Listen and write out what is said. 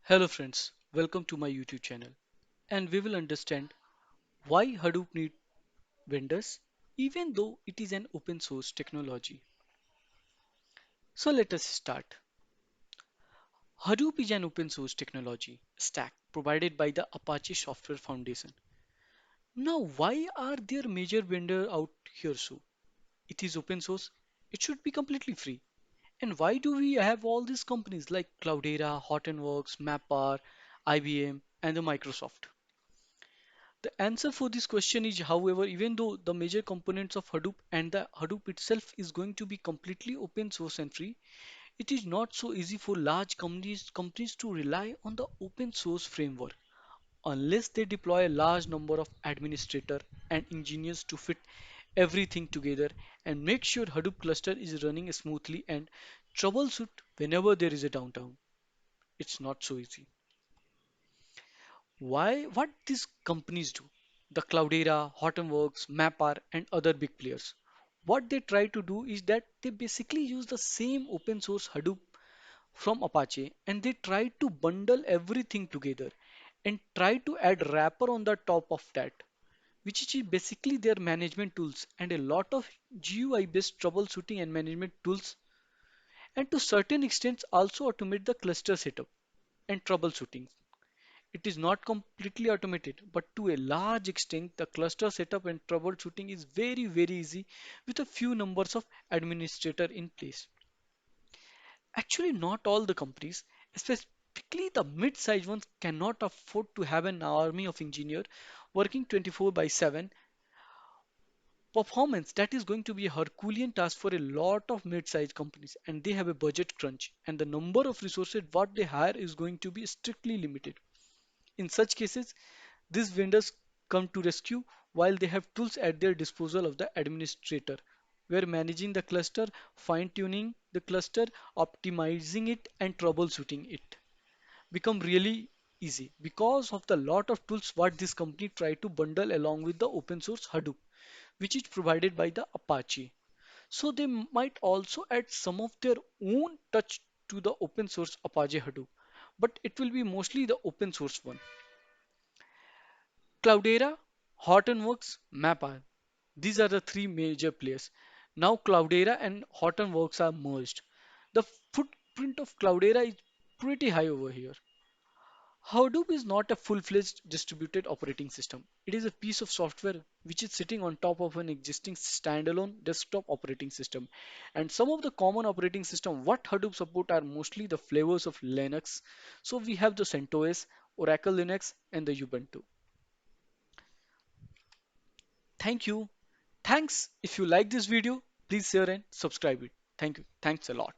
Hello friends, welcome to my YouTube channel and we will understand why Hadoop need vendors even though it is an open source technology. So let us start. Hadoop is an open source technology stack provided by the Apache Software Foundation. Now why are there major vendors out here so? It is open source, it should be completely free. And why do we have all these companies like Cloudera, Hortonworks, MAPR, IBM and the Microsoft? The answer for this question is, however, even though the major components of Hadoop and the Hadoop itself is going to be completely open source and free, it is not so easy for large companies to rely on the open source framework unless they deploy a large number of administrators and engineers to fit everything together and make sure Hadoop cluster is running smoothly and troubleshoot whenever there is a downtime. It's not so easy. Why? What these companies do? The Cloudera, Hortonworks, MAPR, and other big players. What they try to do is that they basically use the same open source Hadoop from Apache and they try to bundle everything together and try to add wrapper on the top of that, which is basically their management tools and a lot of GUI based troubleshooting and management tools, and to certain extents also automate the cluster setup and troubleshooting. It is not completely automated, but to a large extent, the cluster setup and troubleshooting is very easy with a few numbers of administrator in place. Actually, not all the companies, specifically the mid-sized ones, cannot afford to have an army of engineers working 24 by 7 performance. That is going to be a Herculean task for a lot of mid-sized companies, and they have a budget crunch, and the number of resources what they hire is going to be strictly limited. In such cases, these vendors come to rescue while they have tools at their disposal of the administrator, where managing the cluster, fine-tuning the cluster, optimizing it, and troubleshooting it become really easy because of the lot of tools what this company try to bundle along with the open source Hadoop, which is provided by the Apache. So they might also add some of their own touch to the open source Apache Hadoop, but it will be mostly the open source one. Cloudera, Hortonworks, MAPR. These are the three major players. Now Cloudera and Hortonworks are merged. The footprint of Cloudera is pretty high over here. Hadoop is not a full-fledged distributed operating system. It is a piece of software which is sitting on top of an existing standalone desktop operating system. And some of the common operating system what Hadoop support are mostly the flavors of Linux. So we have the CentOS, Oracle Linux, and the Ubuntu. Thank you. Thanks. If you like this video, please share and subscribe it. Thank you. Thanks a lot.